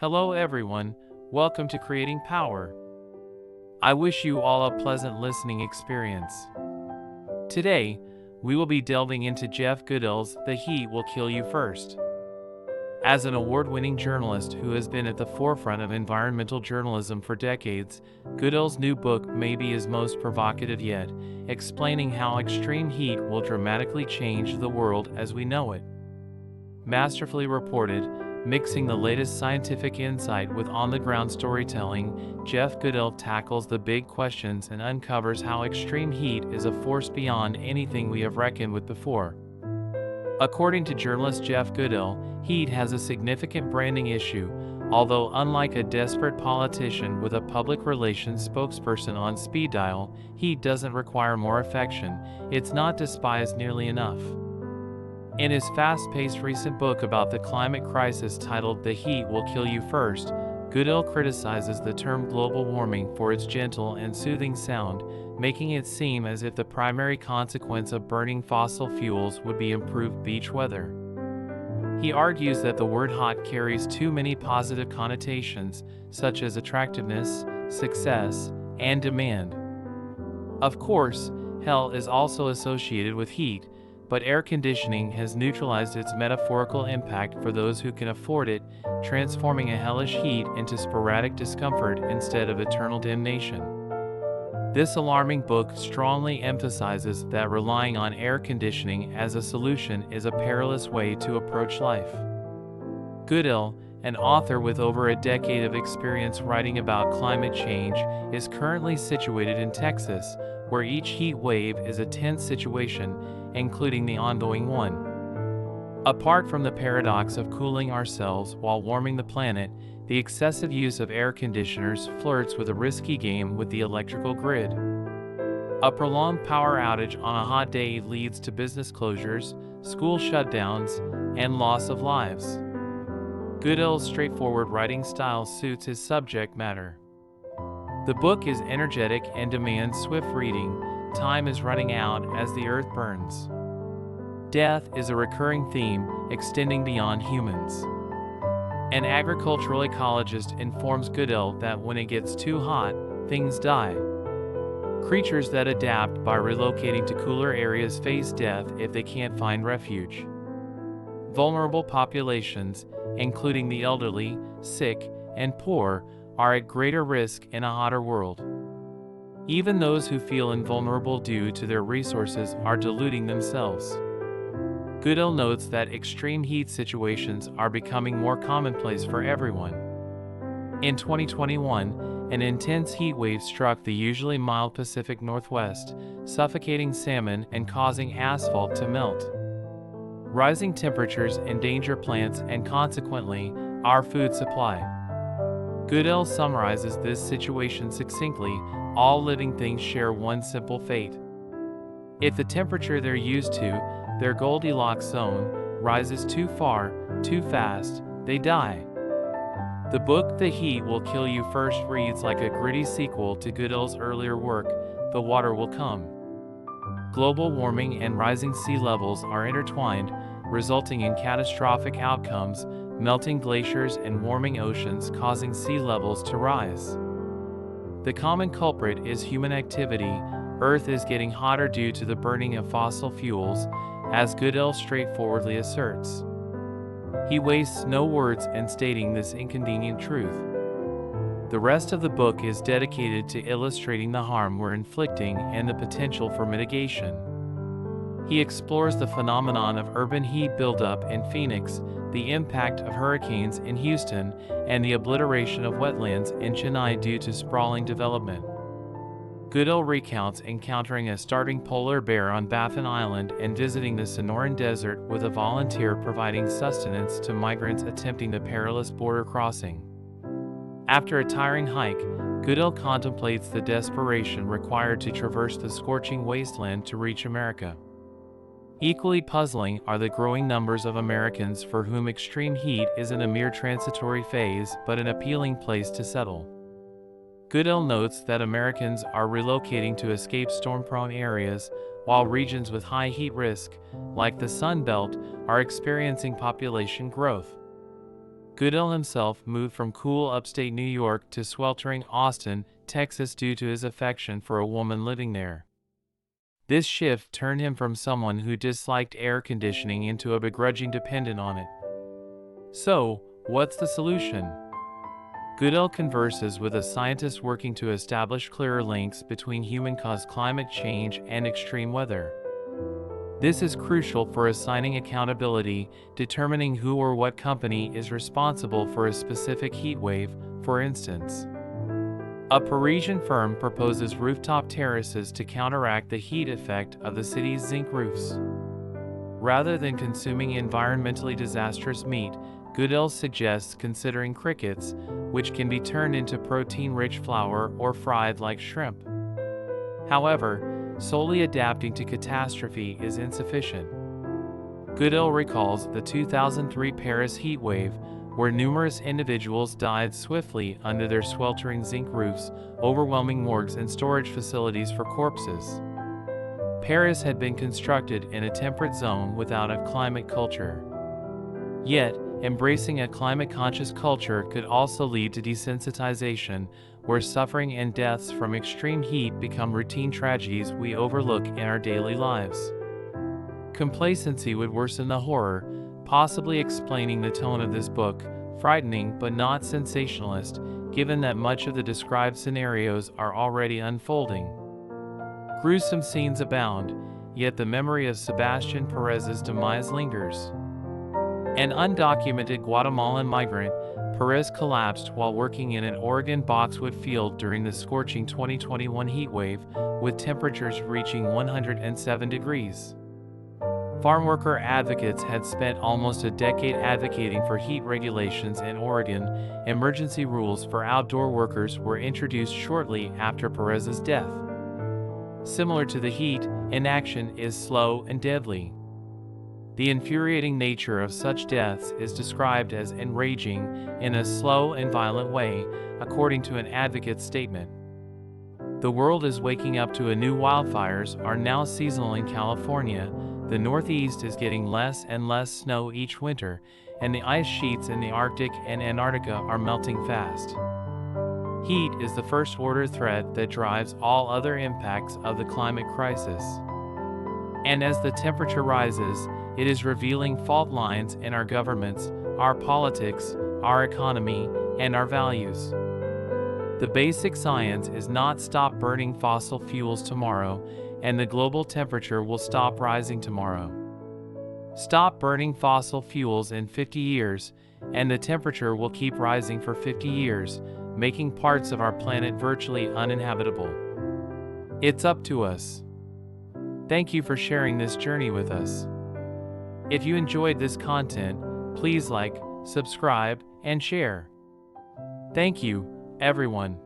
Hello everyone, welcome to Creating Power. I wish you all a pleasant listening experience. Today, we will be delving into Jeff Goodell's The Heat Will Kill You First. As an award-winning journalist who has been at the forefront of environmental journalism for decades, Goodell's new book may be his most provocative yet, explaining how extreme heat will dramatically change the world as we know it. Masterfully reported, mixing the latest scientific insight with on-the-ground storytelling, Jeff Goodell tackles the big questions and uncovers how extreme heat is a force beyond anything we have reckoned with before. According to journalist Jeff Goodell, heat has a significant branding issue, although unlike a desperate politician with a public relations spokesperson on speed dial, heat doesn't require more affection, it's not despised nearly enough. In his fast-paced recent book about the climate crisis titled The Heat Will Kill You First, Goodell criticizes the term global warming for its gentle and soothing sound, making it seem as if the primary consequence of burning fossil fuels would be improved beach weather. He argues that the word hot carries too many positive connotations, such as attractiveness, success, and demand. Of course, hell is also associated with heat, but air conditioning has neutralized its metaphorical impact for those who can afford it, transforming a hellish heat into sporadic discomfort instead of eternal damnation. This alarming book strongly emphasizes that relying on air conditioning as a solution is a perilous way to approach life. Goodell, an author with over a decade of experience writing about climate change, is currently situated in Texas, where each heat wave is a tense situation, including the ongoing one. Apart from the paradox of cooling ourselves while warming the planet, the excessive use of air conditioners flirts with a risky game with the electrical grid. A prolonged power outage on a hot day leads to business closures, school shutdowns, and loss of lives. Goodell's straightforward writing style suits his subject matter. The book is energetic and demands swift reading. Time is running out as the earth burns. Death is a recurring theme, extending beyond humans. An agricultural ecologist informs Goodell that when it gets too hot, things die. Creatures that adapt by relocating to cooler areas face death if they can't find refuge. Vulnerable populations, including the elderly, sick, and poor, are at greater risk in a hotter world. Even those who feel invulnerable due to their resources are deluding themselves. Goodell notes that extreme heat situations are becoming more commonplace for everyone. In 2021, an intense heat wave struck the usually mild Pacific Northwest, suffocating salmon and causing asphalt to melt. Rising temperatures endanger plants and consequently, our food supply. Goodell summarizes this situation succinctly: all living things share one simple fate. If the temperature they're used to, their Goldilocks zone, rises too far, too fast, they die. The book The Heat Will Kill You First reads like a gritty sequel to Goodell's earlier work, The Water Will Come. Global warming and rising sea levels are intertwined, resulting in catastrophic outcomes, melting glaciers and warming oceans causing sea levels to rise. The common culprit is human activity. Earth is getting hotter due to the burning of fossil fuels, as Goodell straightforwardly asserts. He wastes no words in stating this inconvenient truth. The rest of the book is dedicated to illustrating the harm we're inflicting and the potential for mitigation. He explores the phenomenon of urban heat buildup in Phoenix, the impact of hurricanes in Houston, and the obliteration of wetlands in Chennai due to sprawling development. Goodell recounts encountering a starving polar bear on Baffin Island and visiting the Sonoran Desert with a volunteer providing sustenance to migrants attempting the perilous border crossing. After a tiring hike, Goodell contemplates the desperation required to traverse the scorching wasteland to reach America. Equally puzzling are the growing numbers of Americans for whom extreme heat isn't a mere transitory phase but an appealing place to settle. Goodell notes that Americans are relocating to escape storm-prone areas, while regions with high heat risk, like the Sun Belt, are experiencing population growth. Goodell himself moved from cool upstate New York to sweltering Austin, Texas due to his affection for a woman living there. This shift turned him from someone who disliked air conditioning into a begrudging dependent on it. So, what's the solution? Goodell converses with a scientist working to establish clearer links between human-caused climate change and extreme weather. This is crucial for assigning accountability, determining who or what company is responsible for a specific heat wave, for instance. A Parisian firm proposes rooftop terraces to counteract the heat effect of the city's zinc roofs. Rather than consuming environmentally disastrous meat, Goodell suggests considering crickets, which can be turned into protein-rich flour or fried like shrimp. However, solely adapting to catastrophe is insufficient. Goodell recalls the 2003 Paris heat wave, where numerous individuals died swiftly under their sweltering zinc roofs, overwhelming morgues and storage facilities for corpses. Paris had been constructed in a temperate zone without a climate culture. Yet, embracing a climate-conscious culture could also lead to desensitization, where suffering and deaths from extreme heat become routine tragedies we overlook in our daily lives. Complacency would worsen the horror, possibly explaining the tone of this book, frightening but not sensationalist, given that much of the described scenarios are already unfolding. Gruesome scenes abound, yet the memory of Sebastian Perez's demise lingers. An undocumented Guatemalan migrant, Perez collapsed while working in an Oregon boxwood field during the scorching 2021 heat wave, with temperatures reaching 107 degrees. Farmworker advocates had spent almost a decade advocating for heat regulations in Oregon. Emergency rules for outdoor workers were introduced shortly after Perez's death. Similar to the heat, inaction is slow and deadly. The infuriating nature of such deaths is described as enraging in a slow and violent way, according to an advocate's statement. The world is waking up to a new wildfires are now seasonal in California. The Northeast is getting less and less snow each winter, and the ice sheets in the Arctic and Antarctica are melting fast. Heat is the first-order threat that drives all other impacts of the climate crisis. And as the temperature rises, it is revealing fault lines in our governments, our politics, our economy, and our values. The basic science is not stop burning fossil fuels tomorrow, and the global temperature will stop rising tomorrow. Stop burning fossil fuels in 50 years, and the temperature will keep rising for 50 years, making parts of our planet virtually uninhabitable. It's up to us. Thank you for sharing this journey with us. If you enjoyed this content, please like, subscribe, and share. Thank you, everyone.